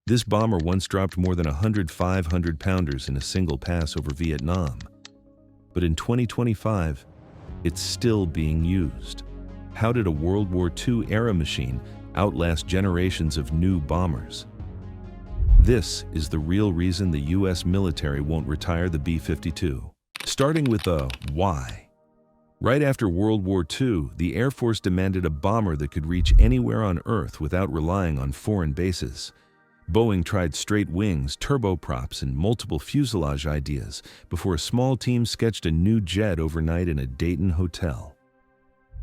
This bomber once dropped more than 100 500-pounders in a single pass over Vietnam. But in 2025, it's still being used. How did a World War II-era machine outlast generations of new bombers? This is the real reason the US military won't retire the B-52. Starting with the why. Right after World War II, the Air Force demanded a bomber that could reach anywhere on Earth without relying on foreign bases. Boeing tried straight wings, turboprops, and multiple fuselage ideas before a small team sketched a new jet overnight in a Dayton hotel.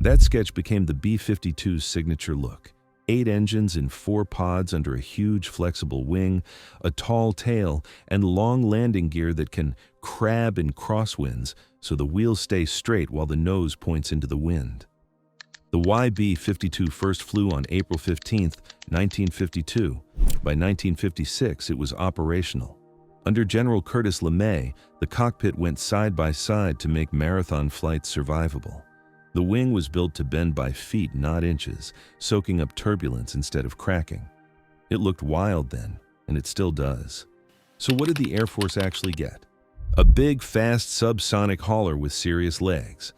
That sketch became the B-52's signature look. 8 engines in 4 pods under a huge flexible wing, a tall tail, and long landing gear that can crab in crosswinds so the wheels stay straight while the nose points into the wind. The B-52 first flew on April 15, 1952. By 1956, it was operational. Under General Curtis LeMay, the cockpit went side by side to make marathon flights survivable. The wing was built to bend by feet, not inches, soaking up turbulence instead of cracking. It looked wild then, and it still does. So what did the Air Force actually get? A big, fast subsonic hauler with serious legs.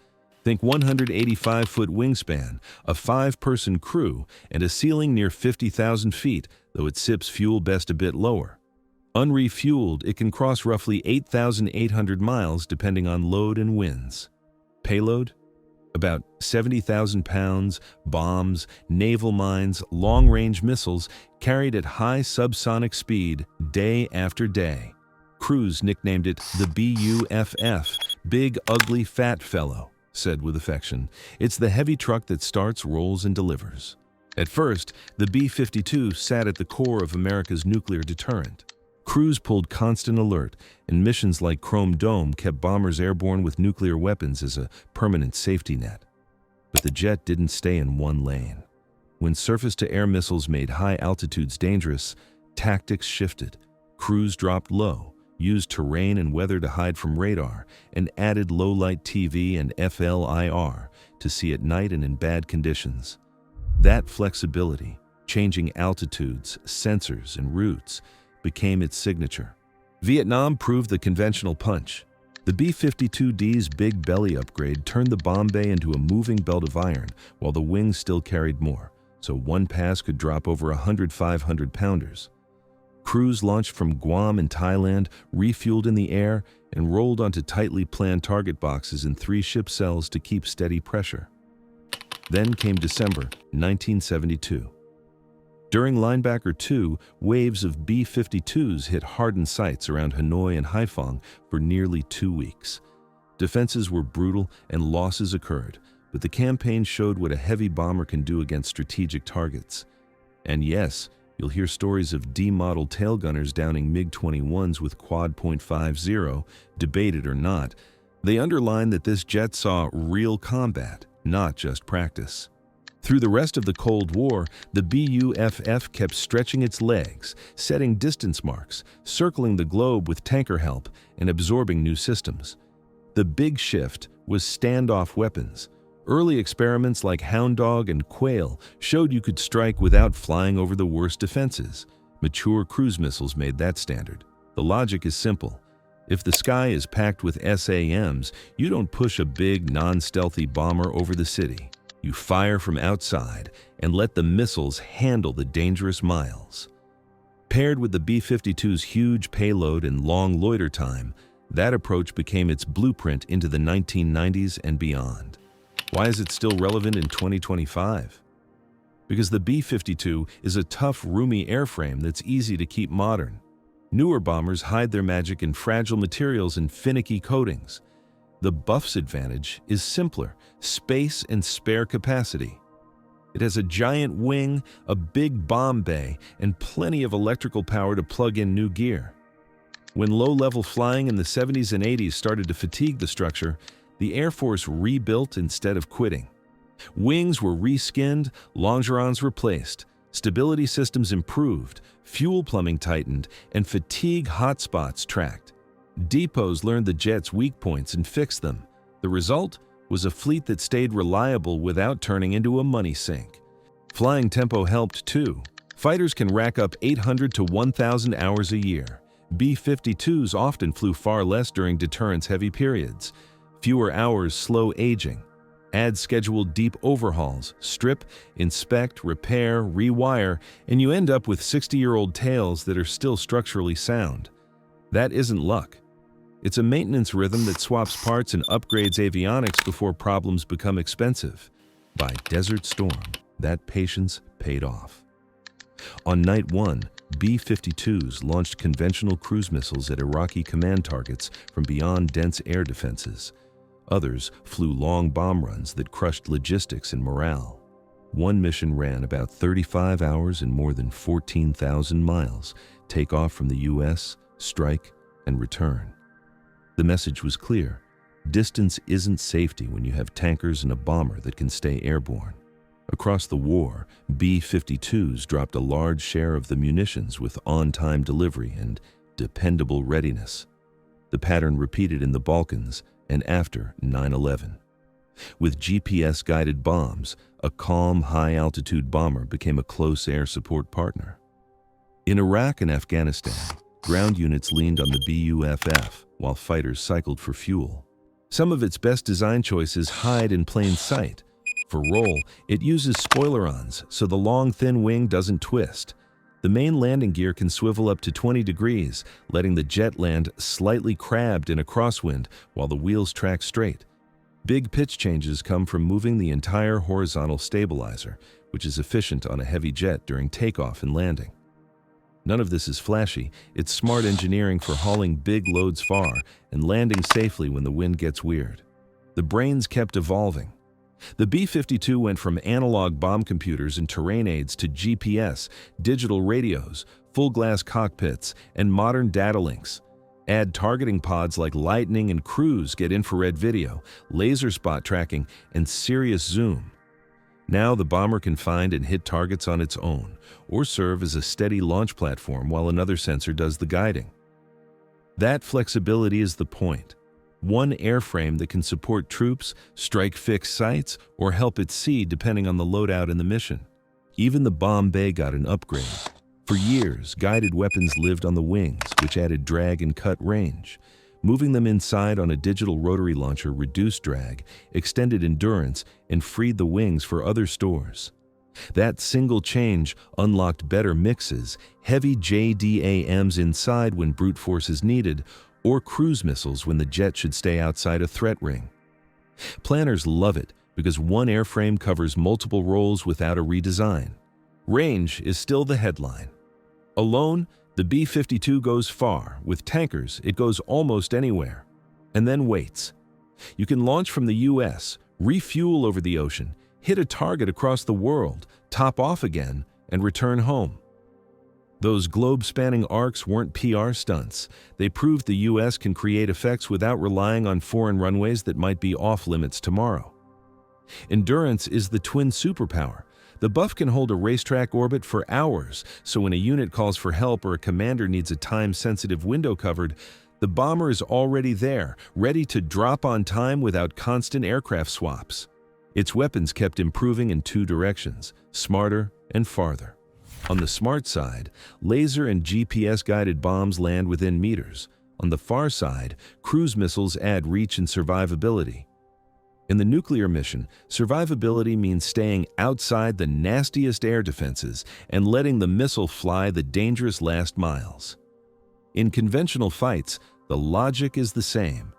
Think 185-foot wingspan, a 5-person crew, and a ceiling near 50,000 feet, though it sips fuel best a bit lower. Unrefueled, it can cross roughly 8,800 miles depending on load and winds. Payload? About 70,000 pounds, bombs, naval mines, long-range missiles carried at high subsonic speed day after day. Crews nicknamed it the BUFF, Big Ugly Fat Fellow, said with affection. It's the heavy truck that starts, rolls, and delivers. At first, the B-52 sat at the core of America's nuclear deterrent. Crews pulled constant alert, and missions like Chrome Dome kept bombers airborne with nuclear weapons as a permanent safety net. But the jet didn't stay in one lane. When surface-to-air missiles made high altitudes dangerous, tactics shifted. Crews dropped low, used terrain and weather to hide from radar, and added low-light TV and FLIR to see at night and in bad conditions. That flexibility, changing altitudes, sensors, and routes, became its signature. Vietnam proved the conventional punch. The B-52D's big belly upgrade turned the bomb bay into a moving belt of iron, while the wings still carried more, so one pass could drop over 100 500-pounders. Crews launched from Guam and Thailand, refueled in the air, and rolled onto tightly planned target boxes in 3 ship cells to keep steady pressure. Then came December 1972. During Linebacker 2, waves of B-52s hit hardened sites around Hanoi and Haiphong for nearly 2 weeks. Defenses were brutal and losses occurred, but the campaign showed what a heavy bomber can do against strategic targets. And yes, you'll hear stories of D-model tailgunners downing MiG-21s with Quad .50, debated or not. They underline that this jet saw real combat, not just practice. Through the rest of the Cold War, the BUFF kept stretching its legs, setting distance marks, circling the globe with tanker help, and absorbing new systems. The big shift was standoff weapons. Early experiments like Hound Dog and Quail showed you could strike without flying over the worst defenses. Mature cruise missiles made that standard. The logic is simple. If the sky is packed with SAMs, you don't push a big, non-stealthy bomber over the city. You fire from outside and let the missiles handle the dangerous miles. Paired with the B-52's huge payload and long loiter time, that approach became its blueprint into the 1990s and beyond. Why is it still relevant in 2025? Because the B-52 is a tough, roomy airframe that's easy to keep modern. Newer bombers hide their magic in fragile materials and finicky coatings. The Buff's advantage is simpler, space and spare capacity. It has a giant wing, a big bomb bay, and plenty of electrical power to plug in new gear. When low-level flying in the 70s and 80s started to fatigue the structure, the Air Force rebuilt instead of quitting. Wings were reskinned, longerons replaced, stability systems improved, fuel plumbing tightened, and fatigue hotspots tracked. Depots learned the jet's weak points and fixed them. The result was a fleet that stayed reliable without turning into a money sink. Flying tempo helped too. Fighters can rack up 800 to 1,000 hours a year. B-52s often flew far less during deterrence-heavy periods. Fewer hours slow aging. Add scheduled deep overhauls, strip, inspect, repair, rewire, and you end up with 60-year-old tails that are still structurally sound. That isn't luck. It's a maintenance rhythm that swaps parts and upgrades avionics before problems become expensive. By Desert Storm, that patience paid off. On Night 1, B-52s launched conventional cruise missiles at Iraqi command targets from beyond dense air defenses. Others flew long bomb runs that crushed logistics and morale. One mission ran about 35 hours and more than 14,000 miles, take off from the U.S., strike, and return. The message was clear. Distance isn't safety when you have tankers and a bomber that can stay airborne. Across the war, B-52s dropped a large share of the munitions with on-time delivery and dependable readiness. The pattern repeated in the Balkans and after 9/11. With GPS-guided bombs, a calm, high-altitude bomber became a close air support partner. In Iraq and Afghanistan, ground units leaned on the BUFF while fighters cycled for fuel. Some of its best design choices hide in plain sight. For roll, it uses spoilerons, so the long, thin wing doesn't twist. The main landing gear can swivel up to 20 degrees, letting the jet land slightly crabbed in a crosswind while the wheels track straight. Big pitch changes come from moving the entire horizontal stabilizer, which is efficient on a heavy jet during takeoff and landing. None of this is flashy. It's smart engineering for hauling big loads far and landing safely when the wind gets weird. The brains kept evolving. The B-52 went from analog bomb computers and terrain aids to GPS, digital radios, full-glass cockpits, and modern data links. Add targeting pods like Lightning and Cruise get infrared video, laser spot tracking, and serious zoom. Now the bomber can find and hit targets on its own, or serve as a steady launch platform while another sensor does the guiding. That flexibility is the point. One airframe that can support troops, strike fixed sites, or help at sea depending on the loadout and the mission. Even the bomb bay got an upgrade. For years, guided weapons lived on the wings, which added drag and cut range. Moving them inside on a digital rotary launcher reduced drag, extended endurance, and freed the wings for other stores. That single change unlocked better mixes, heavy JDAMs inside when brute force is needed, or cruise missiles when the jet should stay outside a threat ring. Planners love it because one airframe covers multiple roles without a redesign. Range is still the headline. Alone, the B-52 goes far. With tankers, it goes almost anywhere. And then waits. You can launch from the US, refuel over the ocean, hit a target across the world, top off again, and return home. Those globe-spanning arcs weren't PR stunts. They proved the US can create effects without relying on foreign runways that might be off-limits tomorrow. Endurance is the twin superpower. The Buff can hold a racetrack orbit for hours, so when a unit calls for help or a commander needs a time-sensitive window covered, the bomber is already there, ready to drop on time without constant aircraft swaps. Its weapons kept improving in two directions, smarter and farther. On the smart side, laser and GPS-guided bombs land within meters. On the far side, cruise missiles add reach and survivability. In the nuclear mission, survivability means staying outside the nastiest air defenses and letting the missile fly the dangerous last miles. In conventional fights, the logic is the same.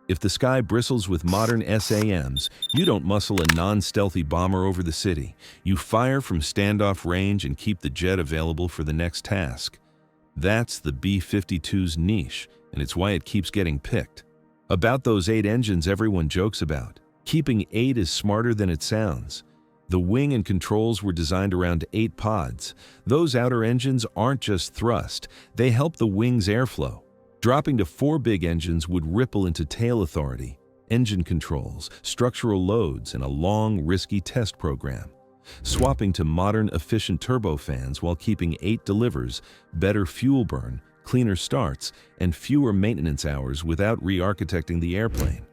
If the sky bristles with modern SAMs, you don't muscle a non-stealthy bomber over the city. You fire from standoff range and keep the jet available for the next task. That's the B-52's niche, and it's why it keeps getting picked. About those 8 engines everyone jokes about. Keeping 8 is smarter than it sounds. The wing and controls were designed around 8 pods. Those outer engines aren't just thrust, they help the wing's airflow. Dropping to 4 big engines would ripple into tail authority, engine controls, structural loads, and a long, risky test program. Swapping to modern, efficient turbofans while keeping 8 delivers better fuel burn, cleaner starts, and fewer maintenance hours without re-architecting the airplane.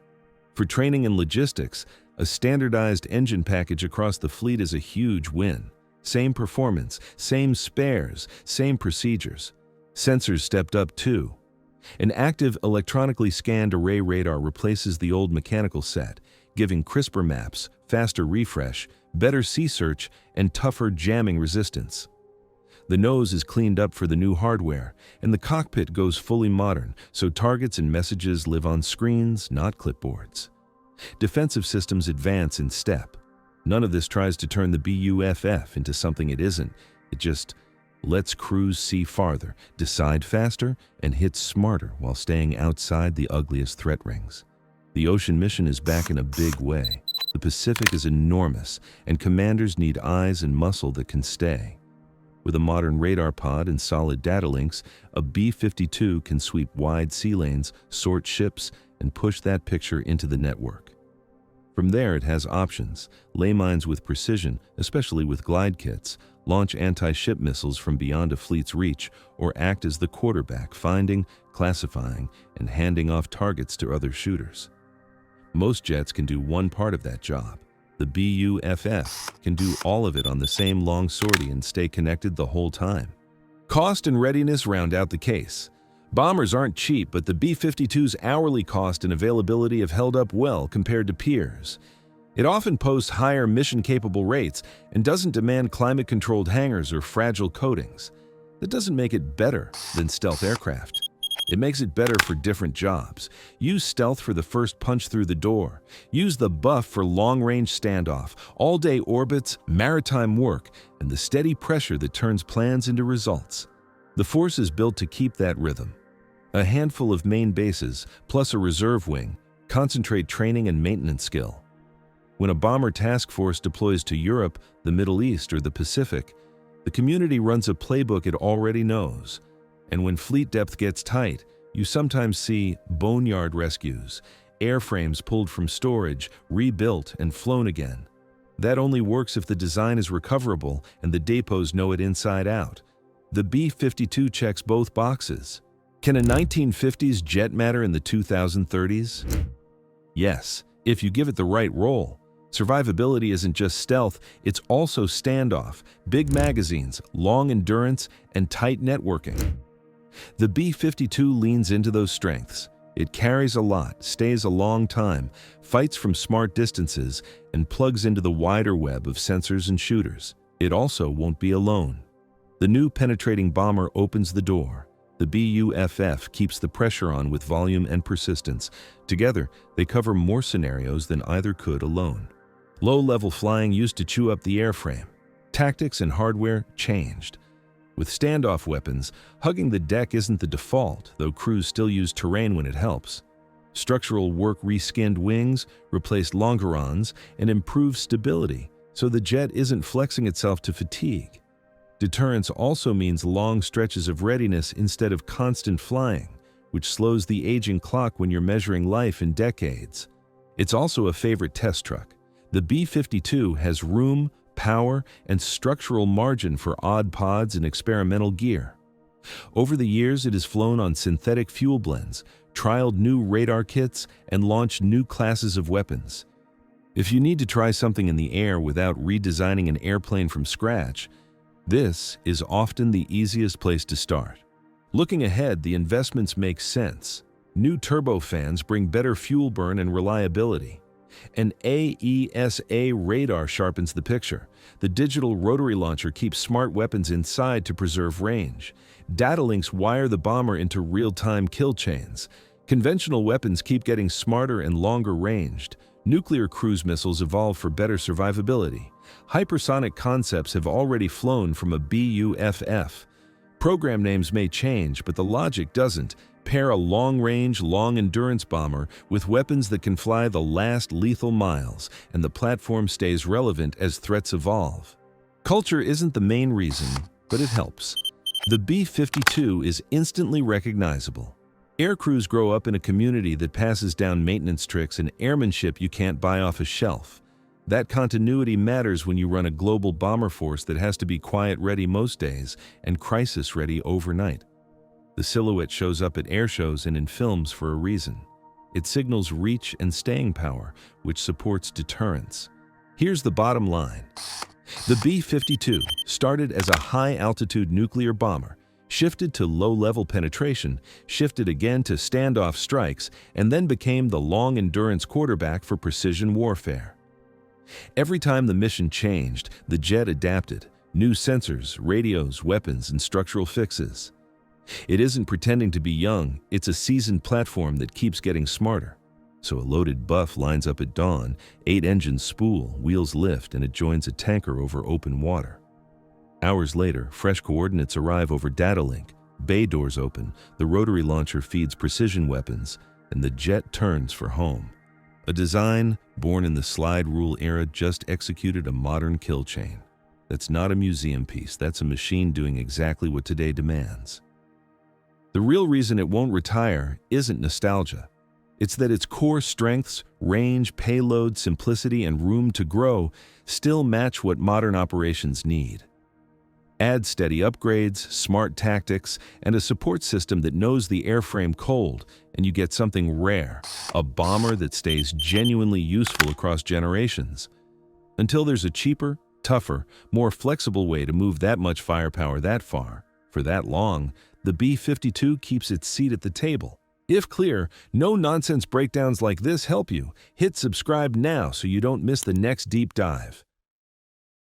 For training and logistics, a standardized engine package across the fleet is a huge win. Same performance, same spares, same procedures. Sensors stepped up too. An active electronically scanned array radar replaces the old mechanical set, giving crisper maps, faster refresh, better sea search, and tougher jamming resistance. The nose is cleaned up for the new hardware, and the cockpit goes fully modern, so targets and messages live on screens, not clipboards. Defensive systems advance in step. None of this tries to turn the BUFF into something it isn't. It just lets crews see farther, decide faster, and hit smarter while staying outside the ugliest threat rings. The ocean mission is back in a big way. The Pacific is enormous, and commanders need eyes and muscle that can stay. With a modern radar pod and solid data links, a B-52 can sweep wide sea lanes, sort ships, and push that picture into the network. From there, it has options: lay mines with precision, especially with glide kits, launch anti-ship missiles from beyond a fleet's reach, or act as the quarterback, finding, classifying, and handing off targets to other shooters. Most jets can do one part of that job. The BUFF can do all of it on the same long sortie and stay connected the whole time. Cost and readiness round out the case. Bombers aren't cheap, but the B-52's hourly cost and availability have held up well compared to peers. It often posts higher mission-capable rates and doesn't demand climate-controlled hangars or fragile coatings. That doesn't make it better than stealth aircraft. It makes it better for different jobs. Use stealth for the first punch through the door. Use the buff for long-range standoff, all-day orbits, maritime work, and the steady pressure that turns plans into results. The force is built to keep that rhythm. A handful of main bases, plus a reserve wing, concentrate training and maintenance skill. When a bomber task force deploys to Europe, the Middle East, or the Pacific, the community runs a playbook it already knows. And when fleet depth gets tight, you sometimes see boneyard rescues, airframes pulled from storage, rebuilt, and flown again. That only works if the design is recoverable and the depots know it inside out. The B-52 checks both boxes. Can a 1950s jet matter in the 2030s? Yes, if you give it the right role. Survivability isn't just stealth, it's also standoff, big magazines, long endurance, and tight networking. The B-52 leans into those strengths. It carries a lot, stays a long time, fights from smart distances, and plugs into the wider web of sensors and shooters. It also won't be alone. The new penetrating bomber opens the door. The BUFF keeps the pressure on with volume and persistence. Together, they cover more scenarios than either could alone. Low-level flying used to chew up the airframe. Tactics and hardware changed. With standoff weapons, hugging the deck isn't the default, though crews still use terrain when it helps. Structural work reskinned wings, replaced longerons, and improved stability, so the jet isn't flexing itself to fatigue. Deterrence also means long stretches of readiness instead of constant flying, which slows the aging clock when you're measuring life in decades. It's also a favorite test truck. The B-52 has room, power, and structural margin for odd pods and experimental gear. Over the years, it has flown on synthetic fuel blends, trialed new radar kits, and launched new classes of weapons. If you need to try something in the air without redesigning an airplane from scratch, this is often the easiest place to start. Looking ahead, the investments make sense. New turbofans bring better fuel burn and reliability. An AESA radar sharpens the picture. The digital rotary launcher keeps smart weapons inside to preserve range. Data links wire the bomber into real-time kill chains. Conventional weapons keep getting smarter and longer ranged. Nuclear cruise missiles evolve for better survivability. Hypersonic concepts have already flown from a BUFF. Program names may change, but the logic doesn't. Pair a long-range, long-endurance bomber with weapons that can fly the last lethal miles, and the platform stays relevant as threats evolve. Culture isn't the main reason, but it helps. The B-52 is instantly recognizable. Aircrews grow up in a community that passes down maintenance tricks and airmanship you can't buy off a shelf. That continuity matters when you run a global bomber force that has to be quiet-ready most days and crisis-ready overnight. The silhouette shows up at air shows and in films for a reason. It signals reach and staying power, which supports deterrence. Here's the bottom line. The B-52 started as a high-altitude nuclear bomber, shifted to low-level penetration, shifted again to standoff strikes, and then became the long-endurance quarterback for precision warfare. Every time the mission changed, the jet adapted. New sensors, radios, weapons, and structural fixes. It isn't pretending to be young, it's a seasoned platform that keeps getting smarter. So a loaded buff lines up at dawn, 8 engines spool, wheels lift, and it joins a tanker over open water. Hours later, fresh coordinates arrive over data link, bay doors open, the rotary launcher feeds precision weapons, and the jet turns for home. A design born in the slide rule era just executed a modern kill chain. That's not a museum piece, that's a machine doing exactly what today demands. The real reason it won't retire isn't nostalgia. It's that its core strengths, range, payload, simplicity, and room to grow still match what modern operations need. Add steady upgrades, smart tactics, and a support system that knows the airframe cold, and you get something rare, a bomber that stays genuinely useful across generations. Until there's a cheaper, tougher, more flexible way to move that much firepower that far, for that long, the B-52 keeps its seat at the table. If clear, no-nonsense breakdowns like this help you. Hit subscribe now so you don't miss the next deep dive.